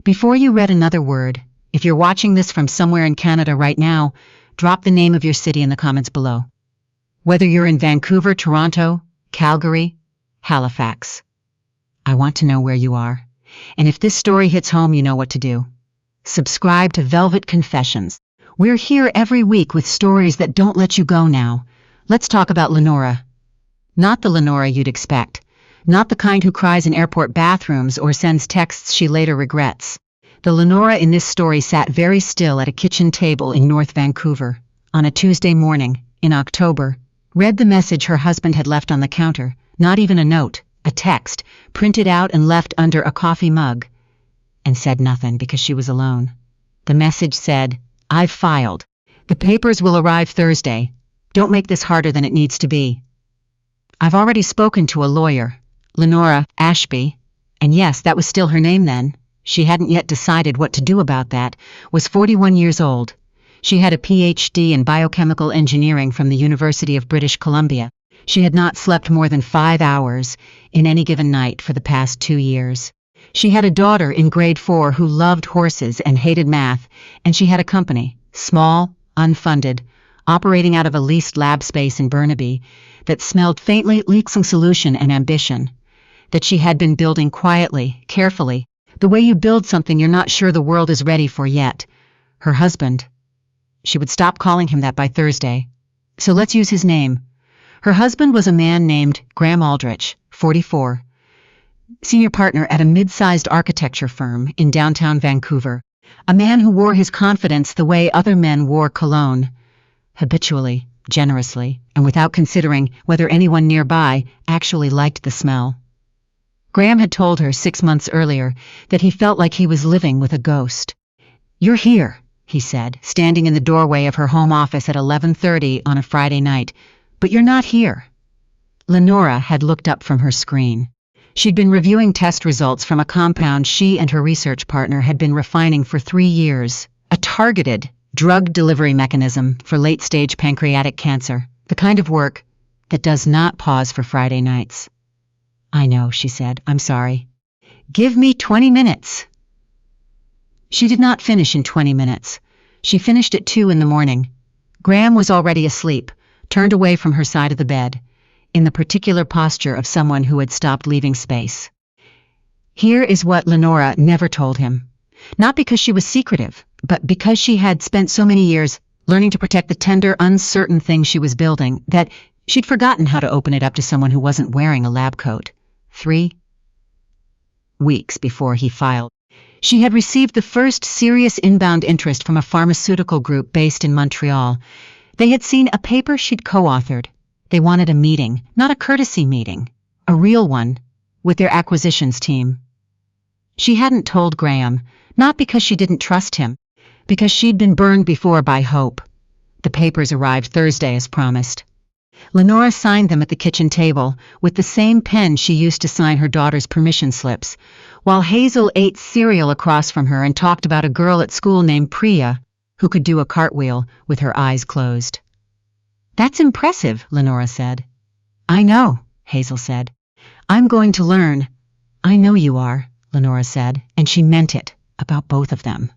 Before you read another word, if you're watching this from somewhere in Canada right now, drop the name of your city in the comments below. Whether you're in Vancouver, Toronto, Calgary, Halifax. I want to know where you are. And if this story hits home, you know what to do. Subscribe to Velvet Confessions. We're here every week with stories that don't let you go now. Let's talk about Lenora. Not the Lenora you'd expect. Not the kind who cries in airport bathrooms or sends texts she later regrets. The Lenora in this story sat very still at a kitchen table in North Vancouver on a Tuesday morning in October, read the message her husband had left on the counter, not even a note, a text, printed out and left under a coffee mug, and said nothing because she was alone. The message said, "I've filed. The papers will arrive Thursday. Don't make this harder than it needs to be. I've already spoken to a lawyer, Lenora Ashby," and yes, that was still her name then. She hadn't yet decided what to do about that, was 41 years old. She had a PhD in biochemical engineering from the University of British Columbia. She had not slept more than 5 hours in any given night for the past 2 years. She had a daughter in grade 4 who loved horses and hated math, and she had a company, small, unfunded, operating out of a leased lab space in Burnaby, that smelled faintly like some solution and ambition, that she had been building quietly, carefully, the way you build something you're not sure the world is ready for yet. Her husband. She would stop calling him that by Thursday. So let's use his name. Her husband was a man named Graham Aldrich, 44, senior partner at a mid-sized architecture firm in downtown Vancouver, a man who wore his confidence the way other men wore cologne, habitually, generously, and without considering whether anyone nearby actually liked the smell. Graham had told her 6 months earlier that he felt like he was living with a ghost. "You're here," he said, standing in the doorway of her home office at 11:30 on a Friday night, "but you're not here." Lenora had looked up from her screen. She'd been reviewing test results from a compound she and her research partner had been refining for 3 years, a targeted drug delivery mechanism for late-stage pancreatic cancer, the kind of work that does not pause for Friday nights. "I know," she said. "I'm sorry. Give me 20 minutes. She did not finish in 20 minutes. She finished at 2 in the morning. Graham was already asleep, turned away from her side of the bed, in the particular posture of someone who had stopped leaving space. Here is what Lenora never told him. Not because she was secretive, but because she had spent so many years learning to protect the tender, uncertain thing she was building, that she'd forgotten how to open it up to someone who wasn't wearing a lab coat. 3 weeks before he filed, she had received the first serious inbound interest from a pharmaceutical group based in Montreal. They had seen a paper she'd co-authored. They wanted a meeting, not a courtesy meeting, a real one, with their acquisitions team. She hadn't told Graham, not because she didn't trust him, because she'd been burned before by hope. The papers arrived Thursday as promised. Lenora signed them at the kitchen table with the same pen she used to sign her daughter's permission slips, while Hazel ate cereal across from her and talked about a girl at school named Priya who could do a cartwheel with her eyes closed. "That's impressive," Lenora said. "I know," Hazel said. "I'm going to learn." "I know you are," Lenora said, and she meant it, about both of them.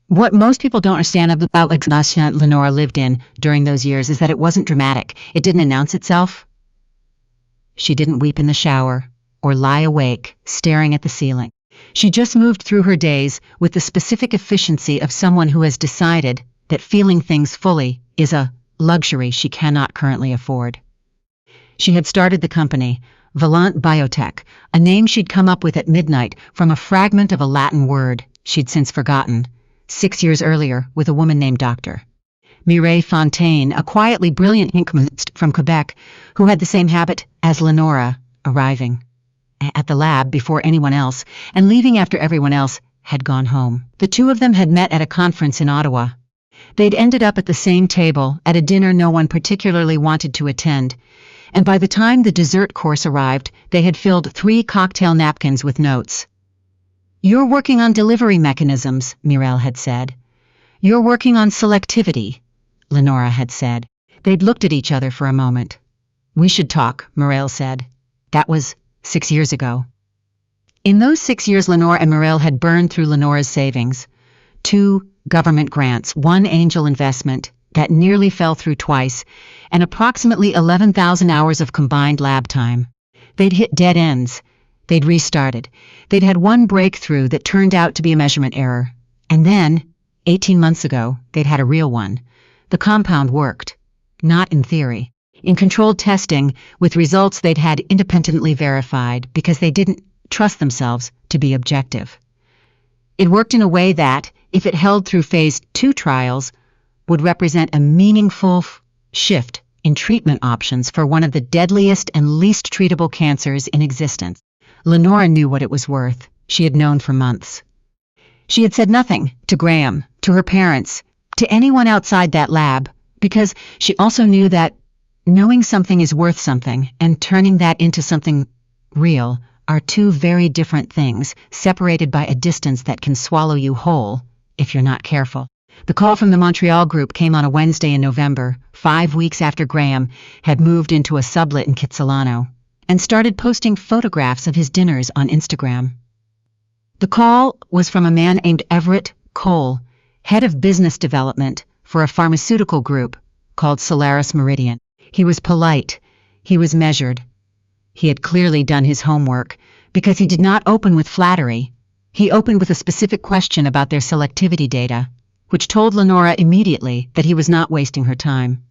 What most people don't understand about the Lenora lived in during those years is that it wasn't dramatic. It didn't announce itself. She didn't weep in the shower or lie awake, staring at the ceiling. She just moved through her days with the specific efficiency of someone who has decided that feeling things fully is a luxury she cannot currently afford. She had started the company, Valant Biotech, a name she'd come up with at midnight from a fragment of a Latin word she'd since forgotten, 6 years earlier with a woman named Dr. Mireille Fontaine, a quietly brilliant chemist from Quebec who had the same habit as Lenora, arriving at the lab before anyone else and leaving after everyone else had gone home. The two of them had met at a conference in Ottawa. They'd ended up at the same table at a dinner no one particularly wanted to attend, and by the time the dessert course arrived, they had filled 3 cocktail napkins with notes. "You're working on delivery mechanisms," Mireille had said. "You're working on selectivity," Lenora had said. They'd looked at each other for a moment. "We should talk," Mireille said. "That was 6 years ago." In those 6 years, Lenora and Morel had burned through Lenora's savings. 2 government grants, 1 angel investment that nearly fell through twice, and approximately 11,000 hours of combined lab time. They'd hit dead ends. They'd restarted. They'd had 1 breakthrough that turned out to be a measurement error. And then, 18 months ago, they'd had a real one. The compound worked. Not in theory. In controlled testing, with results they'd had independently verified because they didn't trust themselves to be objective. It worked in a way that, if it held through phase 2 trials, would represent a meaningful shift in treatment options for one of the deadliest and least treatable cancers in existence. Lenora knew what it was worth. She had known for months. She had said nothing to Graham, to her parents, to anyone outside that lab, because she also knew that knowing something is worth something and turning that into something real are 2 very different things, separated by a distance that can swallow you whole if you're not careful. The call from the Montreal group came on a Wednesday in November, 5 weeks after Graham had moved into a sublet in Kitsilano and started posting photographs of his dinners on Instagram. The call was from a man named Everett Cole, head of business development for a pharmaceutical group called Solaris Meridian. He was polite. He was measured. He had clearly done his homework, because he did not open with flattery. He opened with a specific question about their selectivity data, which told Lenora immediately that he was not wasting her time.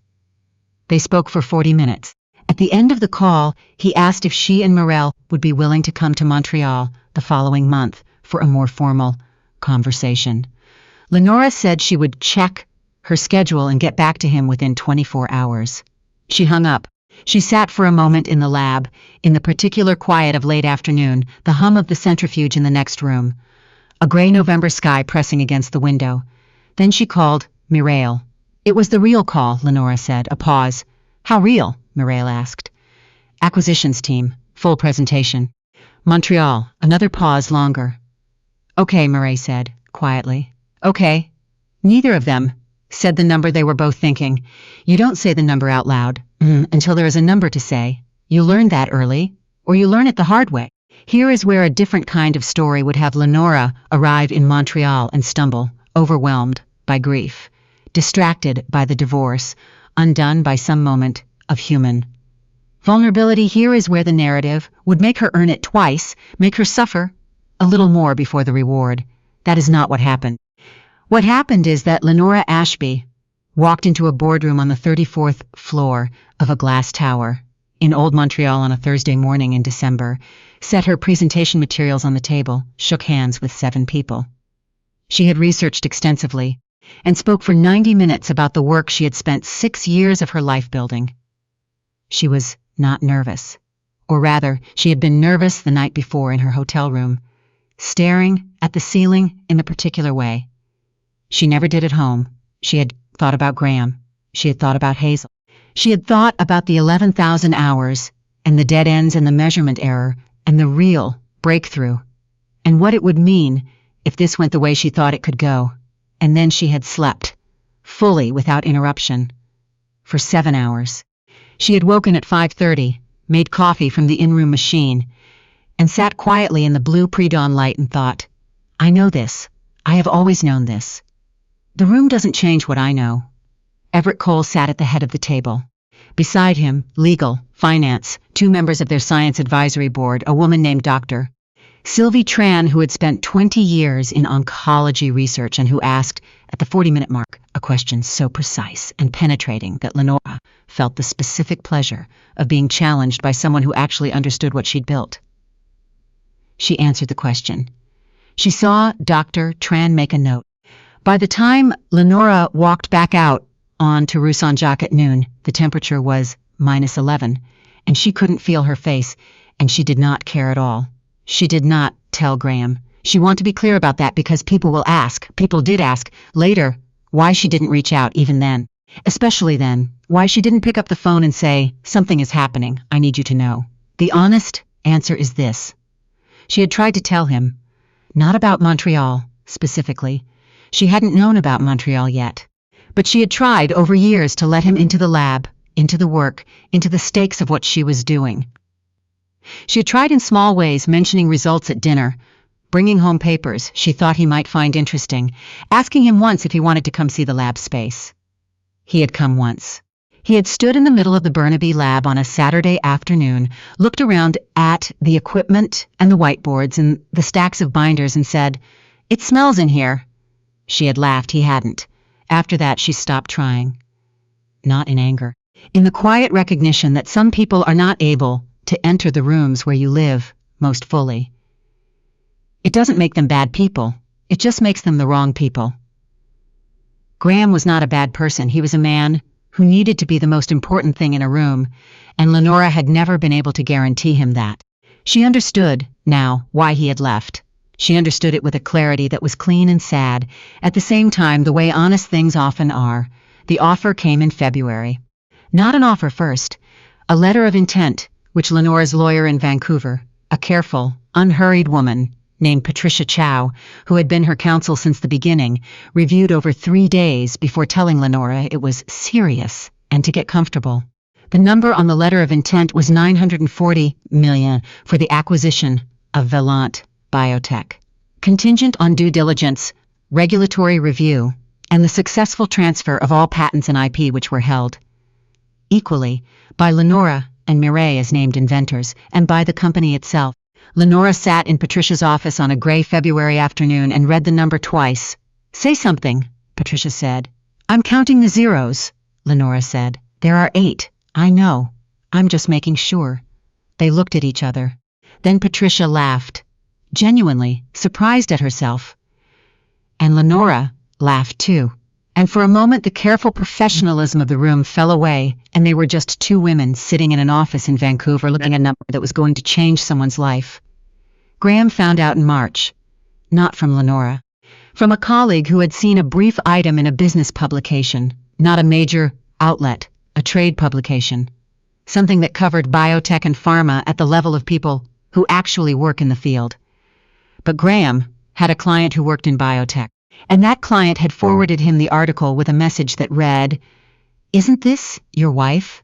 They spoke for 40 minutes. At the end of the call, he asked if she and Morel would be willing to come to Montreal the following month for a more formal conversation. Lenora said she would check her schedule and get back to him within 24 hours. She hung up. She sat for a moment in the lab, in the particular quiet of late afternoon, the hum of the centrifuge in the next room, a gray November sky pressing against the window. Then she called Mireille. It was the real call, Lenora said. A pause. How real? Mireille asked. Acquisitions team. Full presentation. Montreal. Another pause longer. Okay, Mireille said, quietly. Okay. Neither of them said the number they were both thinking. You don't say the number out loud until there is a number to say. You learn that early, or you learn it the hard way. Here is where a different kind of story would have Lenora arrive in Montreal and stumble, overwhelmed by grief, distracted by the divorce, undone by some moment of human vulnerability. Here is where the narrative would make her earn it twice, make her suffer a little more before the reward. That is not what happened. What happened is that Lenora Ashby walked into a boardroom on the 34th floor of a glass tower in Old Montreal on a Thursday morning in December, set her presentation materials on the table, shook hands with 7 people. She had researched extensively and spoke for 90 minutes about the work she had spent 6 years of her life building. She was not nervous, or rather, she had been nervous the night before in her hotel room, staring at the ceiling in a particular way. She never did at home. She had thought about Graham. She had thought about Hazel. She had thought about the 11,000 hours and the dead ends and the measurement error and the real breakthrough and what it would mean if this went the way she thought it could go. And then she had slept, fully without interruption, for 7 hours. She had woken at 5:30, made coffee from the in-room machine, and sat quietly in the blue pre-dawn light and thought, I know this. I have always known this. The room doesn't change what I know. Everett Cole sat at the head of the table. Beside him, legal, finance, 2 members of their science advisory board, a woman named Dr. Sylvie Tran, who had spent 20 years in oncology research and who asked, at the 40-minute mark, a question so precise and penetrating that Lenora felt the specific pleasure of being challenged by someone who actually understood what she'd built. She answered the question. She saw Dr. Tran make a note. By the time Lenora walked back out onto Rue Saint-Jacques at noon, the temperature was -11, and she couldn't feel her face, and she did not care at all. She did not tell Graham. She wanted to be clear about that because people will ask, people did ask, later, why she didn't reach out even then. Especially then, why she didn't pick up the phone and say, something is happening, I need you to know. The honest answer is this. She had tried to tell him, not about Montreal, specifically. She hadn't known about Montreal yet. But she had tried over years to let him into the lab, into the work, into the stakes of what she was doing. She had tried in small ways, mentioning results at dinner, bringing home papers she thought he might find interesting, asking him once if he wanted to come see the lab space. He had come once. He had stood in the middle of the Burnaby lab on a Saturday afternoon, looked around at the equipment and the whiteboards and the stacks of binders and said, "It smells in here." She had laughed. He hadn't. After that, she stopped trying. Not in anger. In the quiet recognition that some people are not able to enter the rooms where you live most fully. It doesn't make them bad people. It just makes them the wrong people. Graham was not a bad person. He was a man who needed to be the most important thing in a room, and Lenora had never been able to guarantee him that. She understood, now, why he had left. She understood it with a clarity that was clean and sad, at the same time the way honest things often are. The offer came in February. Not an offer first, a letter of intent, which Lenora's lawyer in Vancouver, a careful, unhurried woman named Patricia Chow, who had been her counsel since the beginning, reviewed over 3 days before telling Lenora it was serious and to get comfortable. The number on the letter of intent was $940 million for the acquisition of Velant Biotech, contingent on due diligence, regulatory review, and the successful transfer of all patents and IP which were held, equally, by Lenora and Mireille as named inventors, and by the company itself. Lenora sat in Patricia's office on a gray February afternoon and read the number twice. "Say something," Patricia said. "I'm counting the zeros," Lenora said. "There are 8. I know. I'm just making sure." They looked at each other. Then Patricia laughed, genuinely surprised at herself. And Lenora laughed too. And for a moment the careful professionalism of the room fell away, and they were just 2 women sitting in an office in Vancouver looking at a number that was going to change someone's life. Graham found out in March. Not from Lenora. From a colleague who had seen a brief item in a business publication, not a major outlet, a trade publication. Something that covered biotech and pharma at the level of people who actually work in the field. But Graham had a client who worked in biotech. And that client had forwarded him the article with a message that read, "Isn't this your wife?"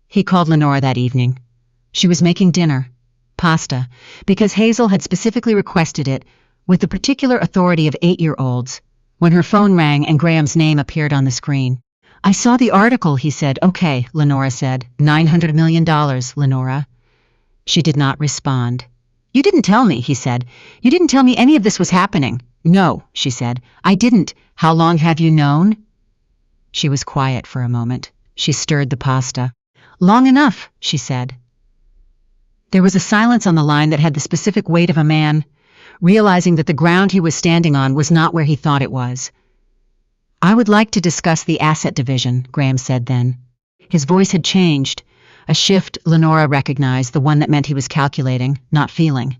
He called Lenora that evening. She was making dinner, pasta, because Hazel had specifically requested it with the particular authority of 8-year-olds, when her phone rang and Graham's name appeared on the screen. "I saw the article," he said. "Okay," Lenora said. $900 million, Lenora. She did not respond. "You didn't tell me," he said. "You didn't tell me any of this was happening." "No," she said. "I didn't. How long have you known?" She was quiet for a moment. She stirred the pasta. "Long enough," she said. There was a silence on the line that had the specific weight of a man, realizing that the ground he was standing on was not where he thought it was. "I would like to discuss the asset division," Graham said then. His voice had changed, a shift Lenora recognized, the one that meant he was calculating, not feeling.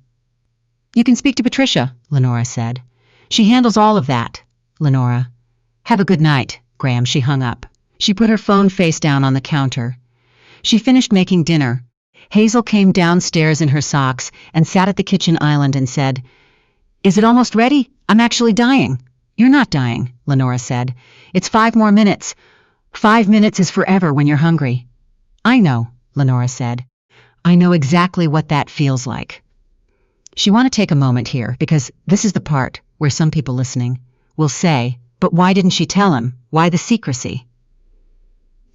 "You can speak to Patricia," Lenora said. "She handles all of that, Lenora." "Have a good night, Graham." She hung up. She put her phone face down on the counter. She finished making dinner. Hazel came downstairs in her socks and sat at the kitchen island and said, "Is it almost ready? I'm actually dying." "You're not dying," Lenora said. "It's 5 more minutes. 5 minutes is forever when you're hungry." "I know," Lenora said. "I know exactly what that feels like." She want to take a moment here, because this is the part where some people listening will say, "But why didn't she tell him? Why the secrecy?"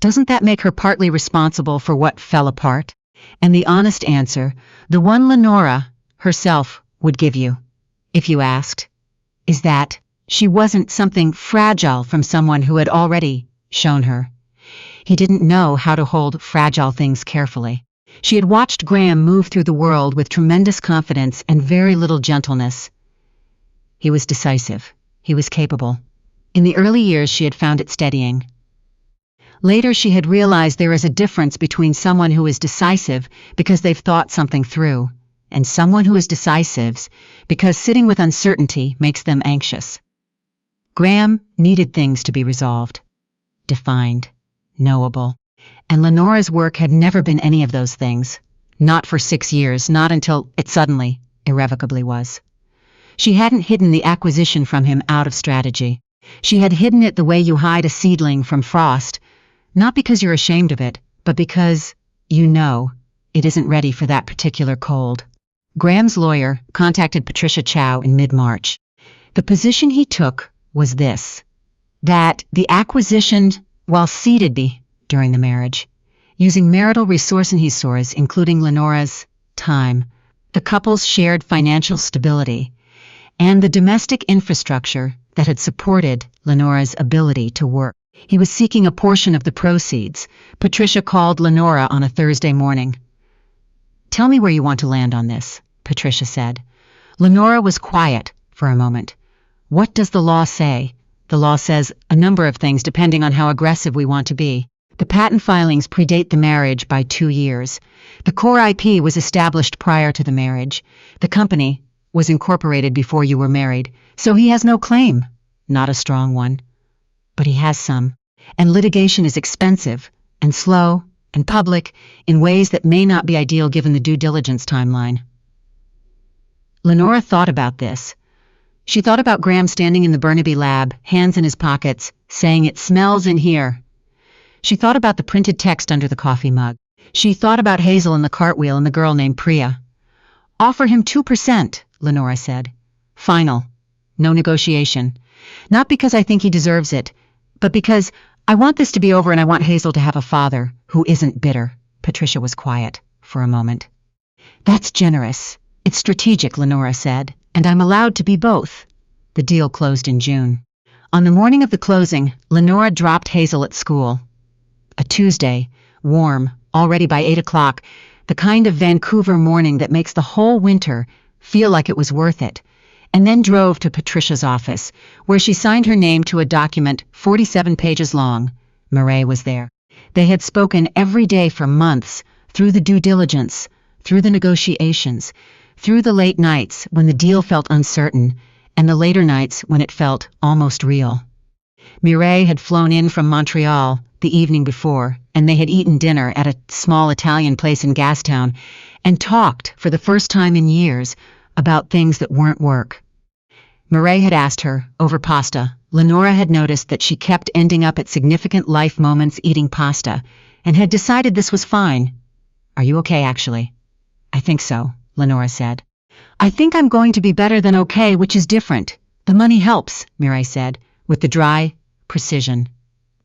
Doesn't that make her partly responsible for what fell apart? And the honest answer, the one Lenora herself would give you, if you asked, is that she wasn't something fragile from someone who had already shown her. He didn't know how to hold fragile things carefully. She had watched Graham move through the world with tremendous confidence and very little gentleness. He was decisive. He was capable. In the early years, she had found it steadying. Later, she had realized there is a difference between someone who is decisive because they've thought something through, and someone who is decisive because sitting with uncertainty makes them anxious. Graham needed things to be resolved, defined, knowable. And Lenora's work had never been any of those things. Not for 6 years, not until it suddenly, irrevocably was. She hadn't hidden the acquisition from him out of strategy. She had hidden it the way you hide a seedling from frost, not because you're ashamed of it, but because, you know, it isn't ready for that particular cold. Graham's lawyer contacted Patricia Chow in mid-March. The position he took was this: that the acquisition, while seeded during the marriage, using marital resources including Lenora's time, the couple's shared financial stability, and the domestic infrastructure that had supported Lenora's ability to work. He was seeking a portion of the proceeds. Patricia called Lenora on a Thursday morning. "Tell me where you want to land on this," Patricia said. Lenora was quiet for a moment. "What does the law say?" "The law says a number of things depending on how aggressive we want to be. The patent filings predate the marriage by 2 years. The core IP was established prior to the marriage. The company was incorporated before you were married, so he has no claim." "Not a strong one." "But he has some. And litigation is expensive and slow and public in ways that may not be ideal given the due diligence timeline." Lenora thought about this. She thought about Graham standing in the Burnaby lab, hands in his pockets, saying, "It smells in here." She thought about the printed text under the coffee mug. She thought about Hazel and the cartwheel and the girl named Priya. "Offer him 2%, Lenora said. "Final. No negotiation. Not because I think he deserves it, but because I want this to be over and I want Hazel to have a father who isn't bitter." Patricia was quiet for a moment. "That's generous. It's strategic," Lenora said, "and I'm allowed to be both." The deal closed in June. On the morning of the closing, Lenora dropped Hazel at school. A Tuesday, warm, already by 8 o'clock, the kind of Vancouver morning that makes the whole winter feel like it was worth it, and then drove to Patricia's office, where she signed her name to a document 47 pages long. Murray was there. They had spoken every day for months, through the due diligence, through the negotiations, through the late nights when the deal felt uncertain, and the later nights when it felt almost real. Murray had flown in from Montreal the evening before, and they had eaten dinner at a small Italian place in Gastown, and talked for the first time in years about things that weren't work. Murray had asked her, over pasta. Lenora had noticed that she kept ending up at significant life moments eating pasta, and had decided this was fine. "Are you okay, actually?" "I think so," Lenora said. "I think I'm going to be better than okay, which is different. The money helps," Murray said, with the dry precision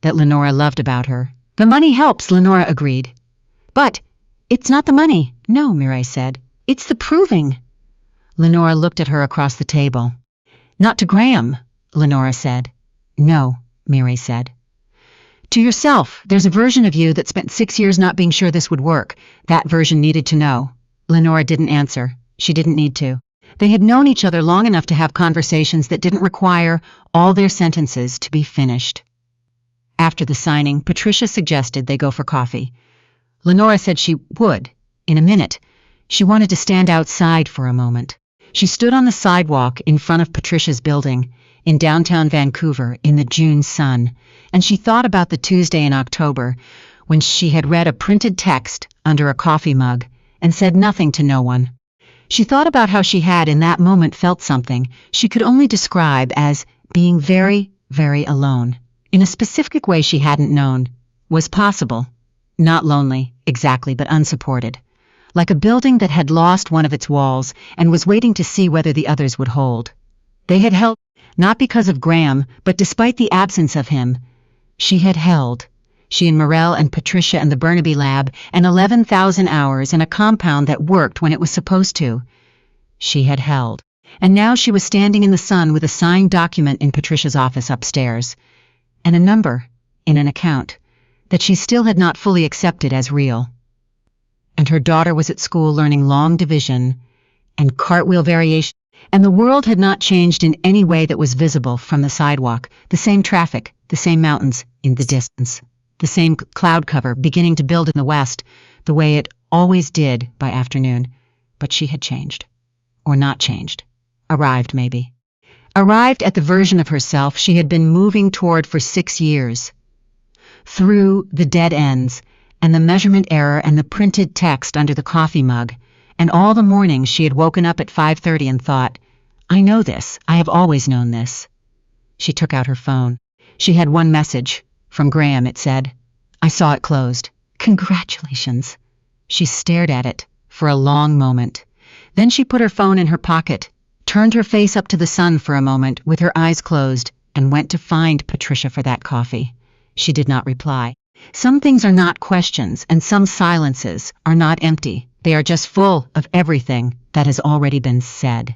that Lenora loved about her. "The money helps," Lenora agreed. "But it's not the money." "No," Murray said. "It's the proving." Lenora looked at her across the table. "Not to Graham," Lenora said. "No," Murray said. "To yourself. There's a version of you that spent 6 years not being sure this would work. That version needed to know." Lenora didn't answer. She didn't need to. They had known each other long enough to have conversations that didn't require all their sentences to be finished. After the signing, Patricia suggested they go for coffee. Lenora said she would, in a minute. She wanted to stand outside for a moment. She stood on the sidewalk in front of Patricia's building, in downtown Vancouver, in the June sun, and she thought about the Tuesday in October, when she had read a printed text under a coffee mug and said nothing to no one. She thought about how she had in that moment felt something she could only describe as being very, very alone, in a specific way she hadn't known was possible. Not lonely, exactly, but unsupported. Like a building that had lost one of its walls and was waiting to see whether the others would hold. They had held, not because of Graham, but despite the absence of him. She had held. She and Morel and Patricia and the Burnaby lab, and 11,000 hours in a compound that worked when it was supposed to. She had held. And now she was standing in the sun with a signed document in Patricia's office upstairs, and a number in an account that she still had not fully accepted as real. And her daughter was at school learning long division and cartwheel variation, and the world had not changed in any way that was visible from the sidewalk. The same traffic, the same mountains in the distance, the same cloud cover beginning to build in the west, the way it always did by afternoon. But she had changed. Or not changed. Arrived, maybe. Arrived at the version of herself she had been moving toward for 6 years. Through the dead ends, and the measurement error and the printed text under the coffee mug, and all the mornings she had woken up at 5:30 and thought, "I know this, I have always known this." She took out her phone. She had one message. From Graham, it said. "I saw it closed. Congratulations." She stared at it for a long moment. Then she put her phone in her pocket, turned her face up to the sun for a moment with her eyes closed, and went to find Patricia for that coffee. She did not reply. Some things are not questions, and some silences are not empty. They are just full of everything that has already been said.